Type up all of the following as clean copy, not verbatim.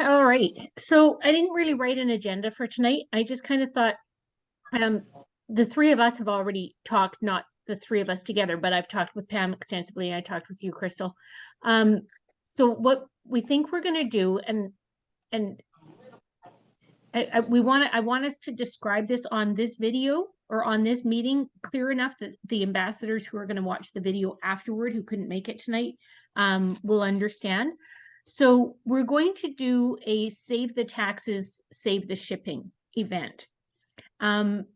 All right. So I didn't really write an agenda for tonight. I just kind of thought um the three of us have already talked, not the three of us together, but I've talked with Pam extensively. I talked with you, Crystal. Um, so what we think we're gonna do, and I want us to describe this on this video or on this meeting clear enough that the ambassadors who are going to watch the video afterward who couldn't make it tonight will understand. So we're going to do a save the taxes, save the shipping event. Um,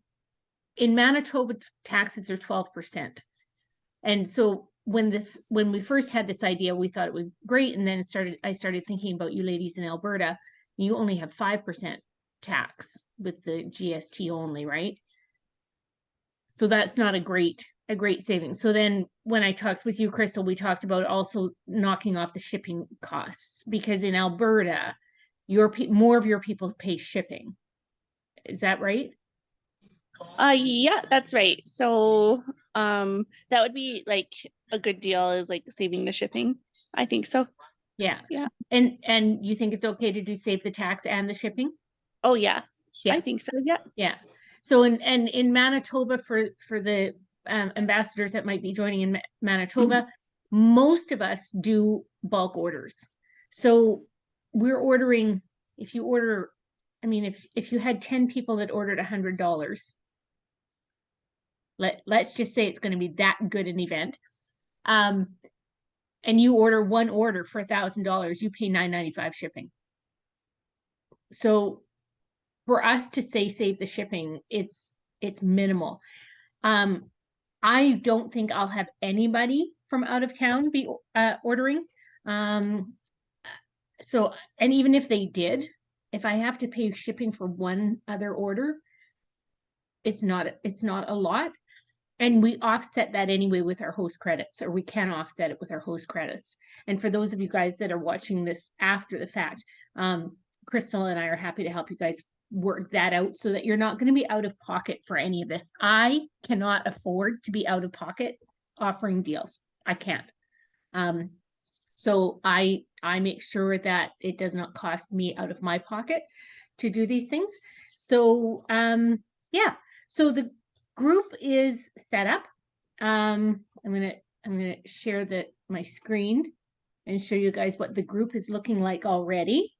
in Manitoba, taxes are 12%. And so when we first had this idea, we thought it was great. And then I started thinking about you ladies in Alberta. You only have 5% tax with the GST only, right? So that's not a great savings. So then when I talked with you, Crystal, we talked about also knocking off the shipping costs because in Alberta, more of your people pay shipping. Is that right? Yeah, that's right. So, that would be like a good deal is like saving the shipping. I think so. Yeah. Yeah. And you think it's okay to do save the tax and the shipping? Oh, yeah. Yeah. I think so. Yeah. Yeah. So in Manitoba for the ambassadors that might be joining in Manitoba, most of us do bulk orders. So we're ordering, if you order, I mean, if you had 10 people that ordered $100, let's just say it's going to be that good an event. Um, and you order one order for $1,000, you pay $9.95 shipping. So for us to say save the shipping, it's minimal. I don't think I'll have anybody from out of town be ordering. Um, so, and even if they did, if I have to pay shipping for one other order, it's not a lot. And we offset that anyway with our host credits, or we can offset it with our host credits. And for those of you guys that are watching this after the fact, Crystal and I are happy to help you guys work that out so that you're not going to be out of pocket for any of this. I cannot afford to be out of pocket offering deals. I can't. So I make sure that it does not cost me out of my pocket to do these things. So yeah, so the group is set up. I'm gonna share my screen and show you guys what the group is looking like already.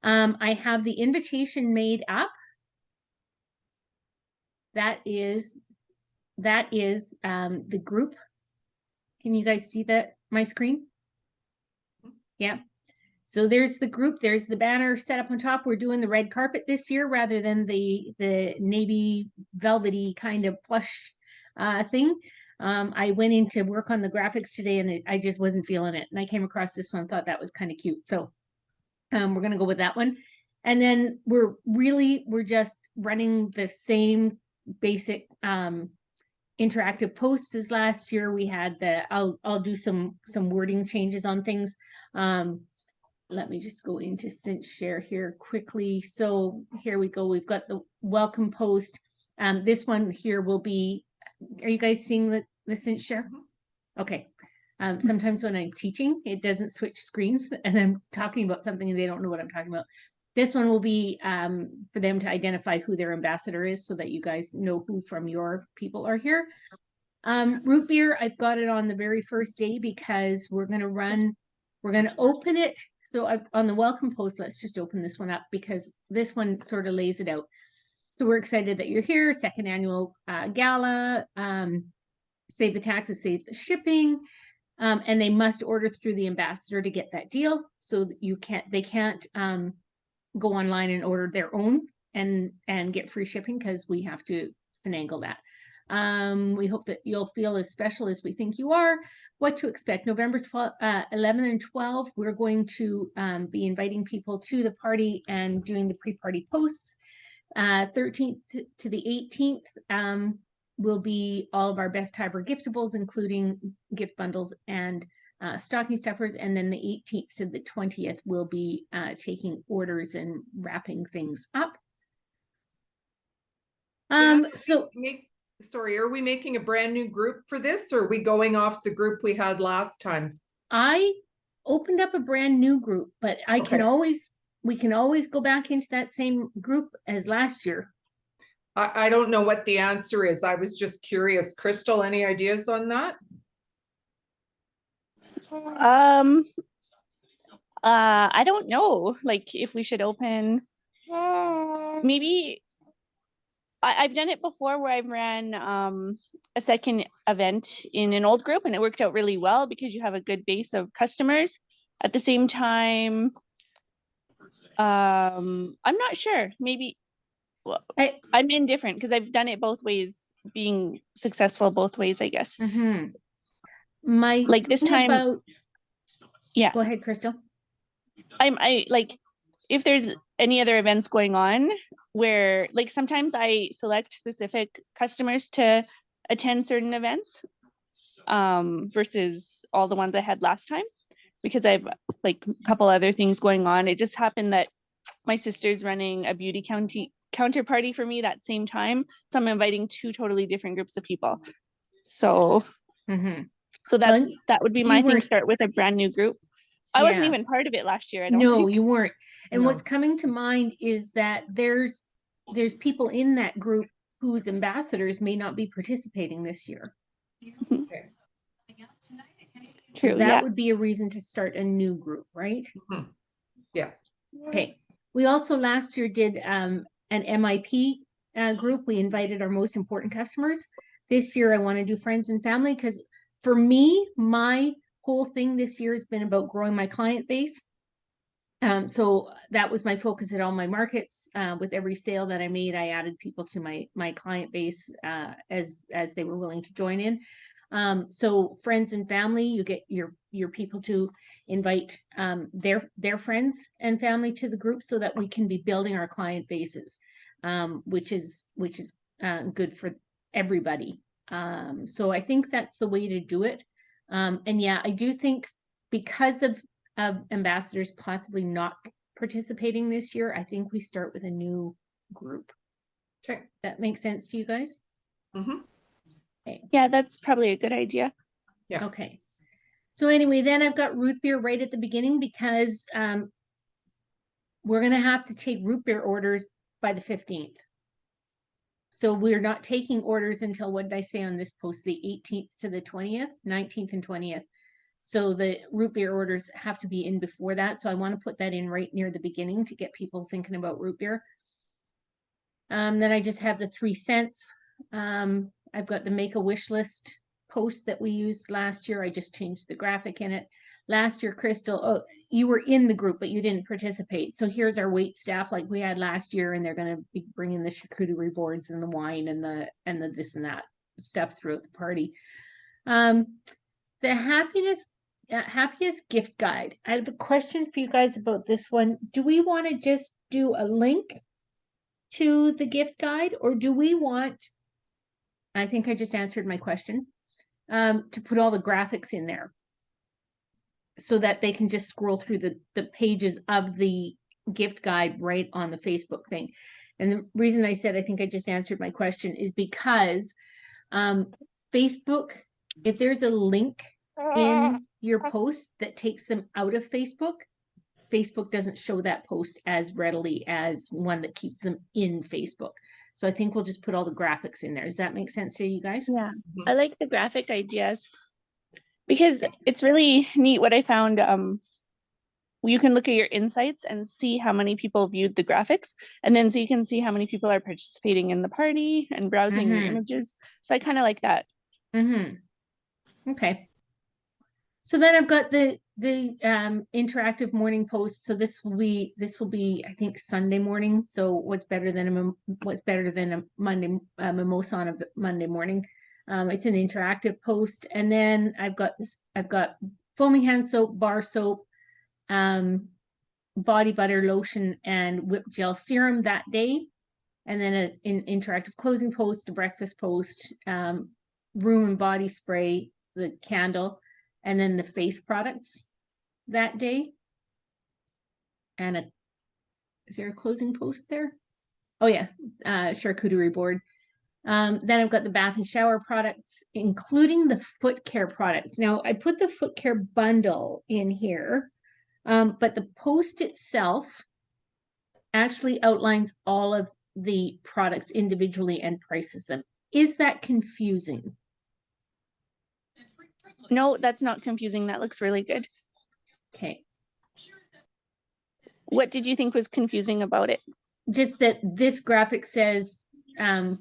I have the invitation made up. That is the group. Can you guys see my screen? Yeah. So there's the group, there's the banner set up on top. We're doing the red carpet this year rather than the navy velvety kind of plush thing. I went in to work on the graphics today and I just wasn't feeling it. And I came across this one, thought that was kind of cute. So we're gonna go with that one. And then we're just running the same basic interactive posts as last year. We had I'll do some wording changes on things. Let me just go into Cinch Share here quickly. So here we go. We've got the welcome post. This one here will be, are you guys seeing the Cinch Share? Okay. Sometimes when I'm teaching, it doesn't switch screens and I'm talking about something and they don't know what I'm talking about. This one will be for them to identify who their ambassador is so that you guys know who from your people are here. Root beer, I've got it on the very first day because we're going to open it. So on the welcome post, let's just open this one up because this one sort of lays it out. So we're excited that you're here. Second annual gala. Save the taxes, save the shipping. And they must order through the ambassador to get that deal. So that they can't go online and order their own and get free shipping because we have to finagle that. We hope that you'll feel as special as we think you are. What to expect. November 11 and 12, we're going to be inviting people to the party and doing the pre-party posts. 13th to the 18th will be all of our best Tiber giftables, including gift bundles and stocking stuffers. And then the 18th to the 20th will be taking orders and wrapping things up. Sorry, are we making a brand new group for this or are we going off the group we had last time? I opened up a brand new group, but I can always we can always go back into that same group as last year. I don't know what the answer is. I was just curious. Crystal, any ideas on that? I don't know, like if we should open, maybe I've done it before where I've ran a second event in an old group and it worked out really well because you have a good base of customers. At the same time, I'm not sure, maybe well, I'm indifferent because I've done it both ways, being successful both ways, I guess. My Like this thing time, about, yeah, go ahead, Crystal. I like if there's any other events going on where like sometimes I select specific customers to attend certain events versus all the ones I had last time because I've like a couple other things going on. It just happened that my sister's running a beauty counter party for me that same time. So I'm inviting two totally different groups of people. So that would be my thing, start with a brand new group. I wasn't even part of it last year, I don't think. You weren't. And No. what's coming to mind is that there's people in that group whose ambassadors may not be participating this year. Okay. So True, that yeah. would be a reason to start a new group, right? Yeah. Okay. We also last year did an MIP group. We invited our most important customers. This year I want to do friends and family because for me, my whole thing this year has been about growing my client base. So that was my focus at all my markets. With every sale that I made, I added people to my client base as they were willing to join in. So friends and family, you get your people to invite their friends and family to the group so that we can be building our client bases, which is good for everybody. So I think that's the way to do it. And yeah, I do think because of ambassadors possibly not participating this year, I think we start with a new group. Okay. That makes sense to you guys? Okay. Yeah, that's probably a good idea. Yeah. Okay. So anyway, then I've got root beer right at the beginning because we're going to have to take root beer orders by the 15th. So we're not taking orders until, what did I say on this post, the 18th to the 20th, 19th and 20th. So the root beer orders have to be in before that. So I want to put that in right near the beginning to get people thinking about root beer. Then I just have the 3 cents. I've got the make a wish list post that we used last year. I just changed the graphic in it. Last year, Crystal, you were in the group, but you didn't participate. So here's our wait staff like we had last year, and they're going to be bringing the charcuterie boards and the wine and the this and that stuff throughout the party. The happiest gift guide. I have a question for you guys about this one. Do we want to just do a link to the gift guide, or do we want, I think I just answered my question, to put all the graphics in there so that they can just scroll through the pages of the gift guide right on the Facebook thing? And the reason I said I think I just answered my question is because Facebook, if there's a link in your post that takes them out of Facebook, Facebook doesn't show that post as readily as one that keeps them in Facebook. So I think we'll just put all the graphics in there. Does that make sense to you guys? Yeah, I like the graphic ideas because it's really neat what I found. You can look at your insights and see how many people viewed the graphics, and then so you can see how many people are participating in the party and browsing the images. So I kind of like that. Okay. So then I've got the interactive morning post. So this will be I think Sunday morning. So what's better than a Monday mimosa on a Monday morning? It's an interactive post, and then I've got foaming hand soap, bar soap, body butter, lotion, and whipped gel serum that day, and then an interactive closing post, a breakfast post, room and body spray, the candle, and then the face products that day. And is there a closing post there? Oh yeah, charcuterie board. Then I've got the bath and shower products, including the foot care products. Now I put the foot care bundle in here, but the post itself actually outlines all of the products individually and prices them. Is that confusing? No, that's not confusing. That looks really good. Okay. What did you think was confusing about it? Just that this graphic says, and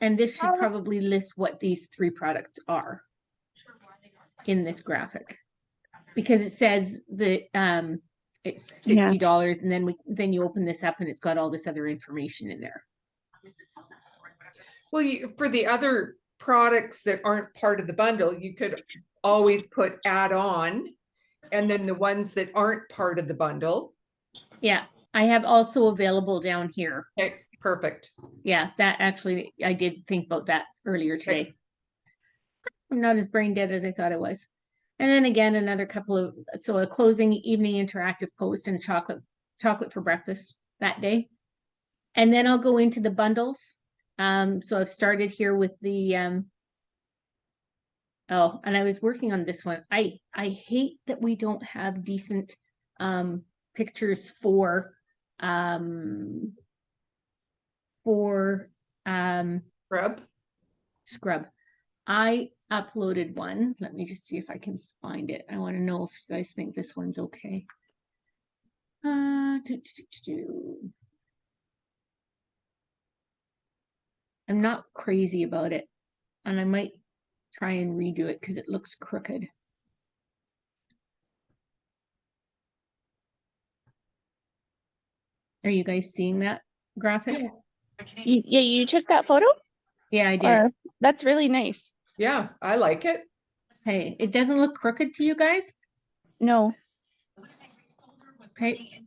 this should probably list what these 3 products are in this graphic. Because it says that it's $60 and then you open this up and it's got all this other information in there. Well, for the other products that aren't part of the bundle, you could always put add on, and then the ones that aren't part of the bundle. Yeah, I have also available down here. Okay, perfect. Yeah, that actually, I did think about that earlier today. Okay. I'm not as brain dead as I thought I was. And then again, another couple of, so a closing evening interactive post and chocolate for breakfast that day. And then I'll go into the bundles. So I've started here with the, oh, and I was working on this one. I hate that we don't have decent, pictures for scrub. I uploaded one. Let me just see if I can find it. I want to know if you guys think this one's okay. I'm not crazy about it, and I might try and redo it because it looks crooked. Are you guys seeing that graphic? Yeah, you took that photo? Yeah, I did. That's really nice. Yeah, I like it. Hey, it doesn't look crooked to you guys? No. Okay.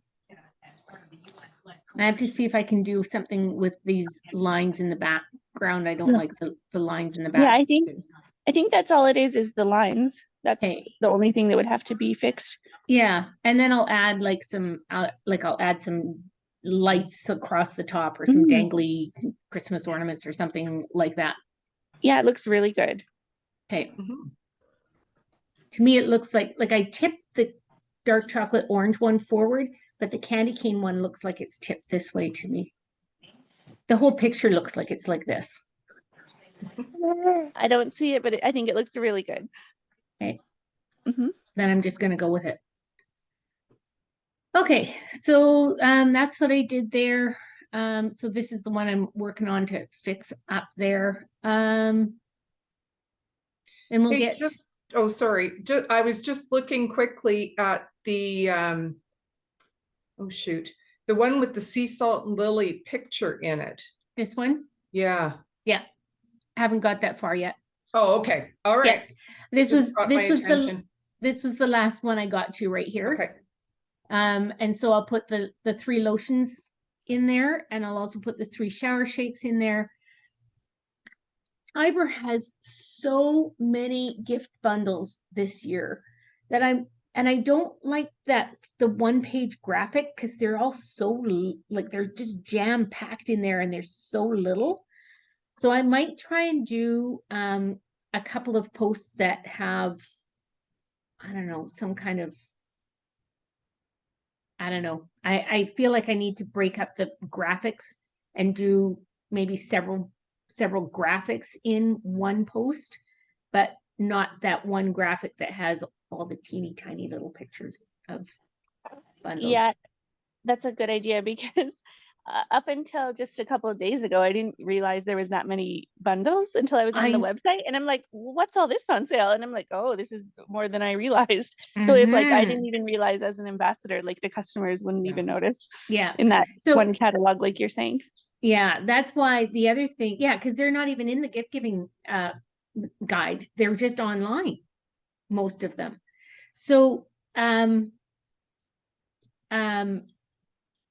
I have to see if I can do something with these lines in the background. I don't like the lines in the back. Yeah, I think that's all it is the lines. That's the only thing that would have to be fixed. Yeah, and then I'll add like some, I'll add some lights across the top or some dangly Christmas ornaments or something like that. Yeah, it looks really good. Okay. To me, it looks like I tipped the dark chocolate orange one forward, but the candy cane one looks like it's tipped this way to me. The whole picture looks like it's like this. I don't see it, but I think it looks really good. Okay. Then I'm just going to go with it. Okay, so that's what I did there. So this is the one I'm working on to fix up there. And we'll get just, oh, sorry. I was just looking quickly at the, oh shoot, the one with the sea salt and lily picture in it. This one? Yeah. Yeah. Haven't got that far yet. Oh, okay. All right. Yeah. This was the last one I got to right here. Okay. And so I'll put the 3 lotions in there, and I'll also put the 3 shower shakes in there. Tiber has so many gift bundles this year that I don't like that the 1-page graphic, because they're all so like they're just jam packed in there and there's so little. So I might try and do a couple of posts that have, I don't know, some kind of, I don't know. I feel like I need to break up the graphics and do maybe several graphics in one post, but not that one graphic that has all the teeny tiny little pictures of bundles. Yeah, that's a good idea, because up until just a couple of days ago, I didn't realize there was that many bundles until I was on the website, and I'm like, what's all this on sale? And I'm like, oh, this is more than I realized. So if like I didn't even realize as an ambassador, like the customers wouldn't even notice. Yeah. In that one catalog, like you're saying. Yeah, that's why the other thing, because they're not even in the gift giving guide. They're just online, most of them. So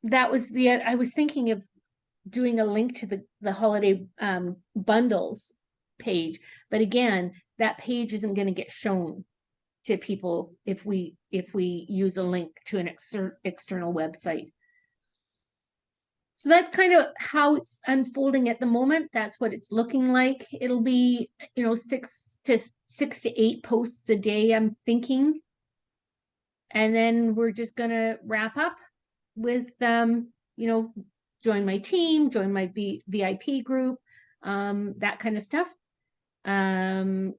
that was I was thinking of doing a link to the holiday bundles page, but again, that page isn't going to get shown to people if we use a link to an external website. So that's kind of how it's unfolding at the moment. That's what it's looking like. It'll be, 6 to 8 posts a day, I'm thinking. And then we're just going to wrap up with join my team, join my VIP group, that kind of stuff. I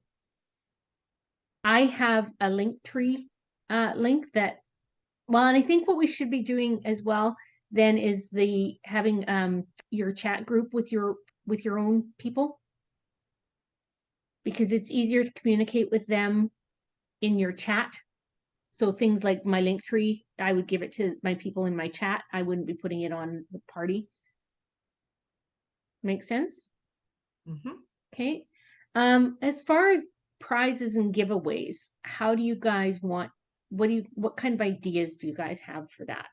have a link tree link that, well, and I think what we should be doing as well then is having your chat group with your own people, because it's easier to communicate with them in your chat. So things like my link tree, I would give it to my people in my chat. I wouldn't be putting it on the party. Make sense? Mhm. Okay. As far as prizes and giveaways, how do you guys want, what kind of ideas do you guys have for that?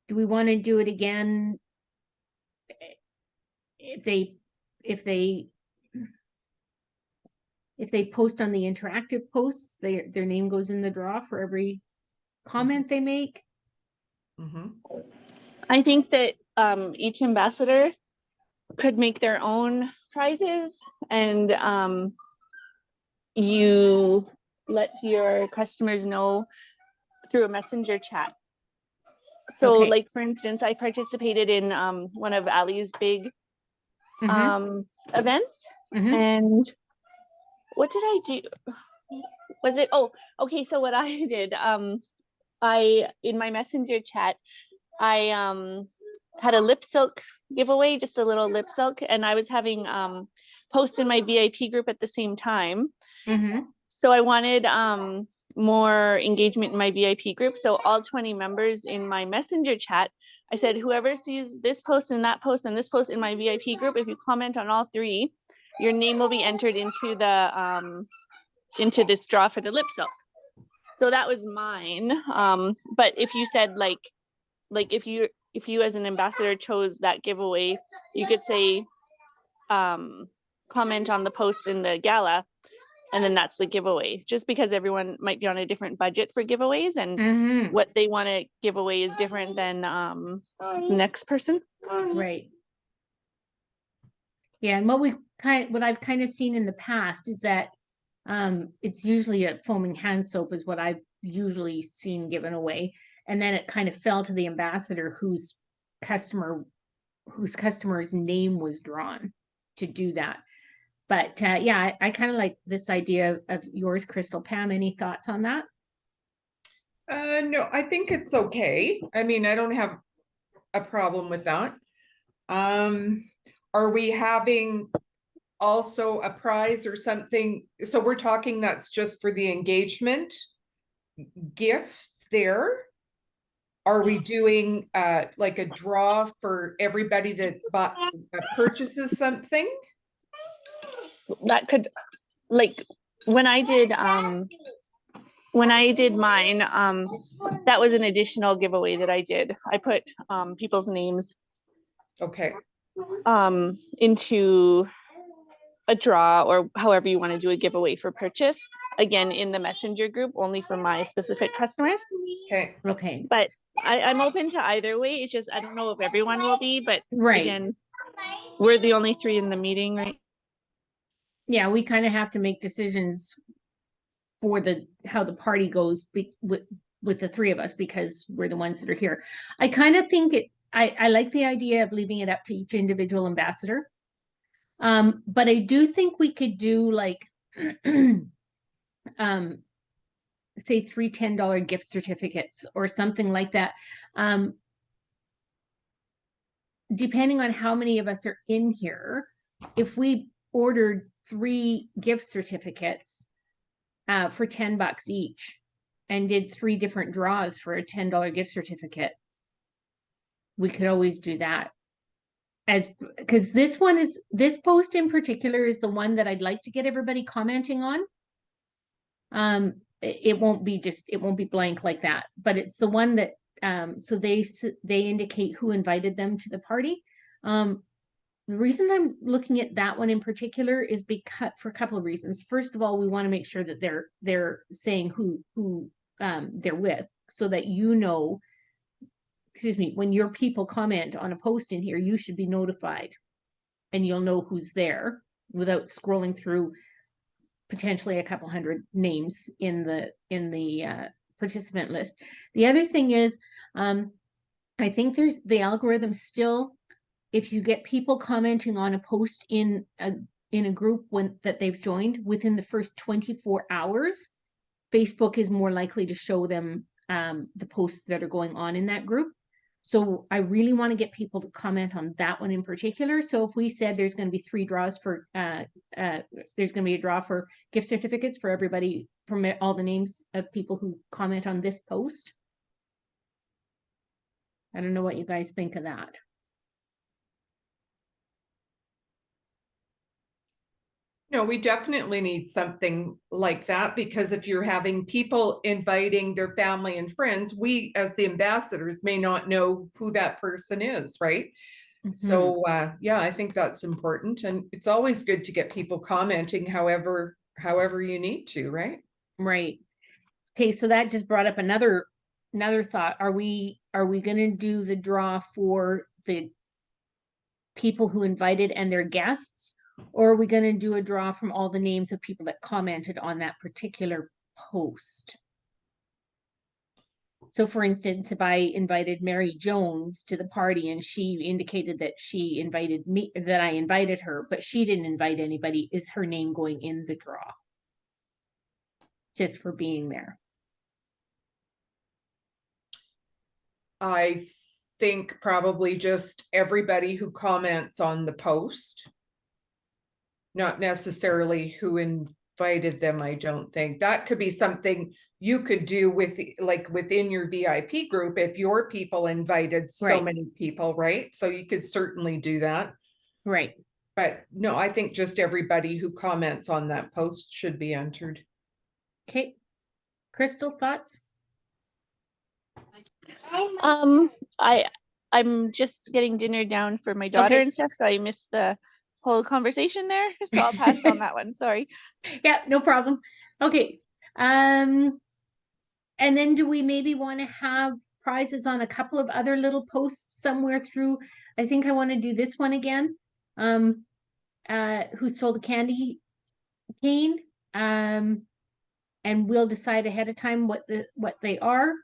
Do we want to do it again? If they post on the interactive posts, their name goes in the draw for every comment they make. Mhm. I think that each ambassador could make their own prizes, and you let your customers know through a messenger chat. So Okay. like, for instance, I participated in one of Ali's big events. And what did I do? Was it, oh, okay, so what I did, in my messenger chat, I had a lip silk giveaway, just a little lip silk, and I was having posts in my VIP group at the same time. So I wanted more engagement in my VIP group. So all 20 members in my messenger chat, I said, whoever sees this post and that post and this post in my VIP group, if you comment on all three, your name will be entered into the into this draw for the lip silk. So that was mine. But if you said like if you as an ambassador chose that giveaway, you could say comment on the post in the gala, and then that's the giveaway, just because everyone might be on a different budget for giveaways, and what they want to give away is different than next person. Right. Yeah, and what I've kind of seen in the past is that it's usually a foaming hand soap is what I've usually seen given away, and then it kind of fell to the ambassador whose customer's name was drawn to do that. But yeah, I kind of like this idea of yours, Crystal. Pam, any thoughts on that? No, I think it's okay. I mean, I don't have a problem with that. Are we having also a prize or something? So we're talking that's just for the engagement gifts there. Are we doing like a draw for everybody that purchases something? That could, like, when I did mine, that was an additional giveaway that I did. I put people's names Okay. into a draw, or however you want to do a giveaway for purchase, again in the messenger group, only for my specific customers. Okay. Okay. But I'm open to either way. It's just I don't know if everyone will be, but again, we're the only three in the meeting, right? Yeah, we kind of have to make decisions for how the party goes with the three of us, because we're the ones that are here. I kind of think I like the idea of leaving it up to each individual ambassador. But I do think we could do like say 3 $10 gift certificates or something like that. Depending on how many of us are in here, if we ordered 3 gift certificates for $10 each and did 3 different draws for a $10 gift certificate, we could always do that. Because this post in particular is the one that I'd like to get everybody commenting on. It won't be blank like that, but it's the one that so they indicate who invited them to the party. The reason I'm looking at that one in particular is because for a couple of reasons. First of all, we want to make sure that they're saying who they're with, so that when your people comment on a post in here, you should be notified and you'll know who's there without scrolling through potentially a couple hundred names in the participant list. The other thing is, I think there's the algorithm still, if you get people commenting on a post in a group that they've joined within the first 24 hours, Facebook is more likely to show them the posts that are going on in that group. So I really want to get people to comment on that one in particular. So if we said there's going to be 3 draws for, there's going to be a draw for gift certificates for everybody from all the names of people who comment on this post. I don't know what you guys think of that. No, we definitely need something like that, because if you're having people inviting their family and friends, we as the ambassadors may not know who that person is, right? So yeah, I think that's important, and it's always good to get people commenting however you need to, right? Right. Okay, so that just brought up another thought. Are we going to do the draw for the people who invited and their guests, or are we going to do a draw from all the names of people that commented on that particular post? So for instance, if I invited Mary Jones to the party and she indicated that she invited me, that I invited her, but she didn't invite anybody, is her name going in the draw? Just for being there. I think probably just everybody who comments on the post, not necessarily who invited them. I don't think that could be something you could do with, like, within your VIP group, if your people invited so many people, right? So you could certainly do that. Right. But no, I think just everybody who comments on that post should be entered. Okay. Crystal, thoughts? I'm just getting dinner down for my daughter and stuff, so I missed the whole conversation there. So I'll pass on that one. Sorry. Yeah, no problem. Okay. And then do we maybe want to have prizes on a couple of other little posts somewhere through? I think I want to do this one again. Who stole the candy cane? And we'll decide ahead of time what they are.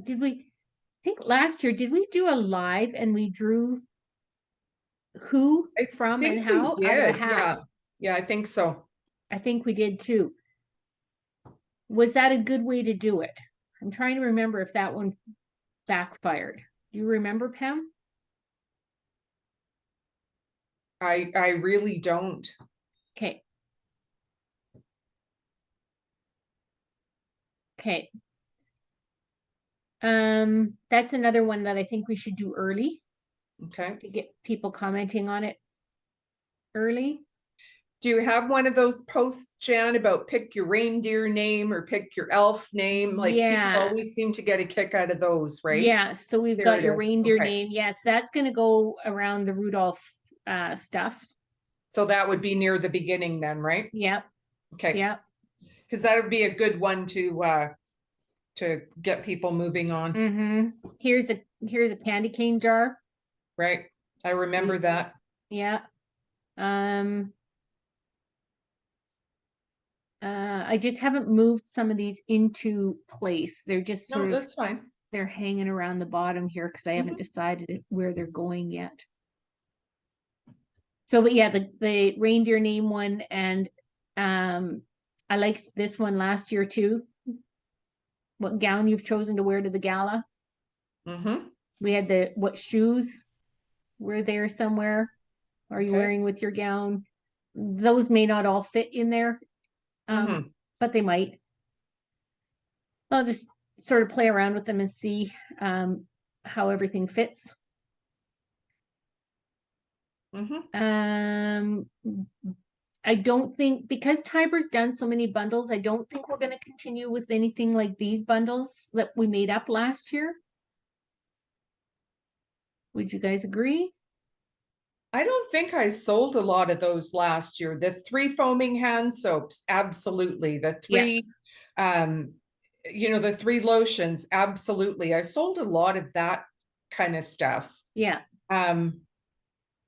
Did we, I think last year, did we do a live and we drew who from and how out of a hat? Yeah, I think so. I think we did too. Was that a good way to do it? I'm trying to remember if that one backfired. Do you remember, Pam? I really don't. Okay. Okay. That's another one that I think we should do early. Okay. To get people commenting on it early. Do you have one of those posts, Jan, about pick your reindeer name or pick your elf name? Like, people always seem to get a kick out of those, right? Yeah, so we've got your reindeer name. Yes, that's going to go around the Rudolph stuff. So that would be near the beginning then, right? Yep. Okay. Yep. Because that would be a good one to get people moving on. Here's a candy cane jar. Right. I remember that. Yeah. I just haven't moved some of these into place. They're just sort of, that's fine. They're hanging around the bottom here because I haven't decided where they're going yet. So, but yeah, the reindeer name one, and I liked this one last year too. What gown you've chosen to wear to the gala. We had what shoes were there somewhere. Are you wearing with your gown? Those may not all fit in there, but they might. I'll just sort of play around with them and see how everything fits. I don't think, because Tiber's done so many bundles, I don't think we're going to continue with anything like these bundles that we made up last year. Would you guys agree? I don't think I sold a lot of those last year. The 3 foaming hand soaps, absolutely. The 3, the 3 lotions, absolutely. I sold a lot of that kind of stuff. Yeah. And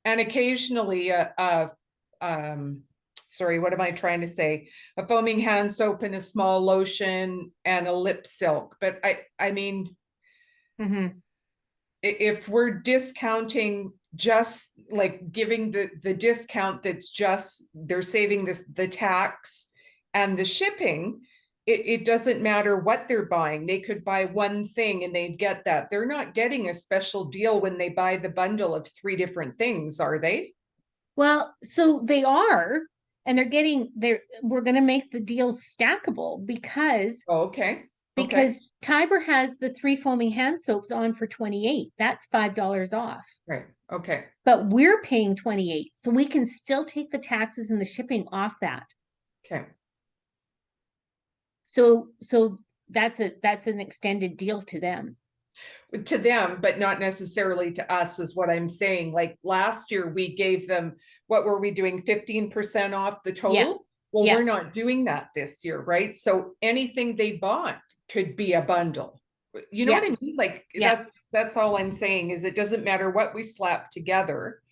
occasionally a sorry, what am I trying to say? A foaming hand soap and a small lotion and a lip silk. But I mean, Mhm. if we're discounting, just like giving the discount, that's just, they're saving the tax and the shipping, it doesn't matter what they're buying. They could buy one thing and they'd get that. They're not getting a special deal when they buy the bundle of 3 different things, are they? Well, so they are, and we're gonna make the deal stackable because Oh, okay. Tiber has the 3 foaming hand soaps on for 28. That's $5 off. Right, okay. But we're paying 28, so we can still take the taxes and the shipping off that. Okay. So that's an extended deal to them. To them, but not necessarily to us, is what I'm saying. Like last year, we gave them, what were we doing, 15% off the total? Yeah. Well, Yeah. we're not doing that this year, right? So anything they bought could be a bundle. You know what I Yes. mean? Like Yeah. that's all I'm saying, is it doesn't matter what we slap together.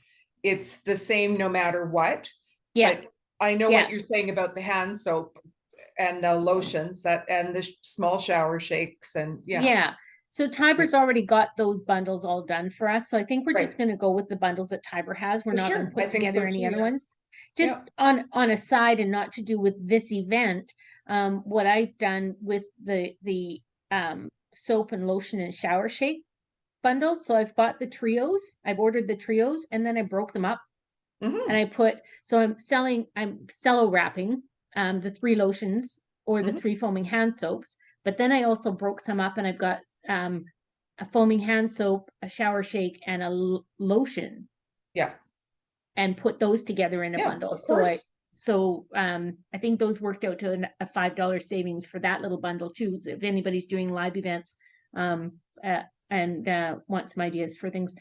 It's the same no matter what. Yeah. But I know Yeah. what you're saying about the hand soap and the lotions, that and the small shower shakes, and Yeah. So Tiber's already got those bundles all done for us. So I think we're just Right. going to go with the bundles that Tiber has. We're not going to Sure, I put think together so any too, other yeah. ones. Just Yeah. on a side and not to do with this event, what I've done with the soap and lotion and shower shake bundles. So I've got the trios. I've ordered the trios and then I broke them up Mhm. and I'm cello wrapping the 3 lotions or the Mhm. 3 foaming hand soaps, but then I also broke some up and I've got a foaming hand soap, a shower shake, and a lotion, Yeah, and put those together in a yeah, bundle. of So course. I think those worked out to a $5 savings for that little bundle too. So if anybody's doing live events and want some ideas for things,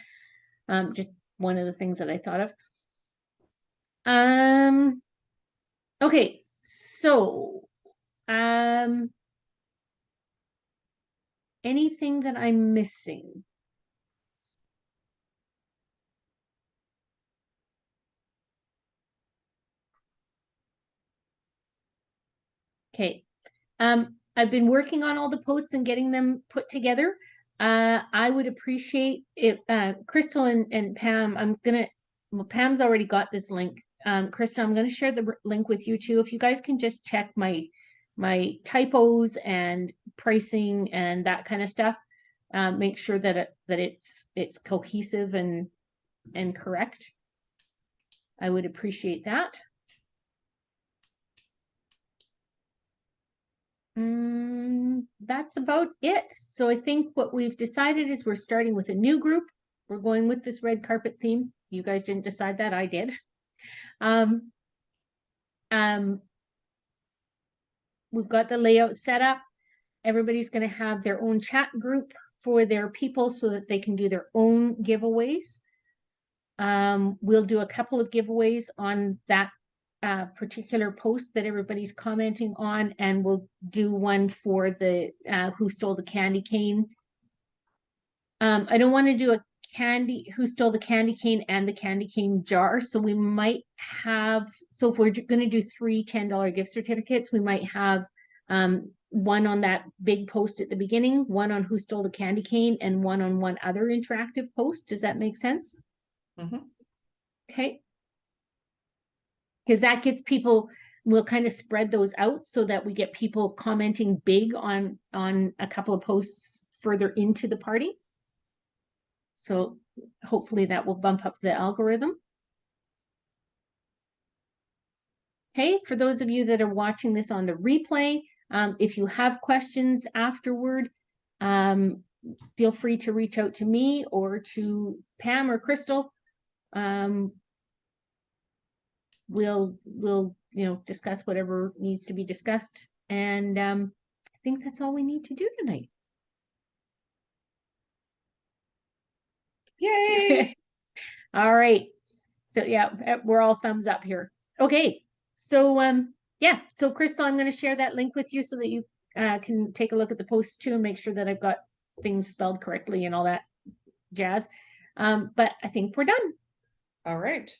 just one of the things that I thought of. Okay, so anything that I'm missing? Okay. I've been working on all the posts and getting them put together. I would appreciate it. Crystal and Pam, well, Pam's already got this link. Crystal, I'm gonna share the link with you too. If you guys can just check my typos and pricing and that kind of stuff. Make sure that it's cohesive and correct. I would appreciate that. That's about it. So I think what we've decided is we're starting with a new group. We're going with this red carpet theme. You guys didn't decide that, I did. We've got the layout set up. Everybody's going to have their own chat group for their people so that they can do their own giveaways. We'll do a couple of giveaways on that particular post that everybody's commenting on, and we'll do one for the who stole the candy cane. I don't want to do a who stole the candy cane and the candy cane jar, so we might have, so if we're going to do 3 $10 gift certificates, we might have one on that big post at the beginning, one on who stole the candy cane, and one on one other interactive post. Does that make sense? Mhm. Okay. Because that gets people, we'll kind of spread those out so that we get people commenting big on a couple of posts further into the party. So hopefully that will bump up the algorithm. Okay, for those of you that are watching this on the replay, if you have questions afterward, feel free to reach out to me or to Pam or Crystal. We'll discuss whatever needs to be discussed, and I think that's all we need to do tonight. Yay! All right, so yeah, we're all thumbs up here. Okay, so yeah, so Crystal, I'm going to share that link with you so that you can take a look at the post too and make sure that I've got things spelled correctly and all that jazz. But I think we're done. All right.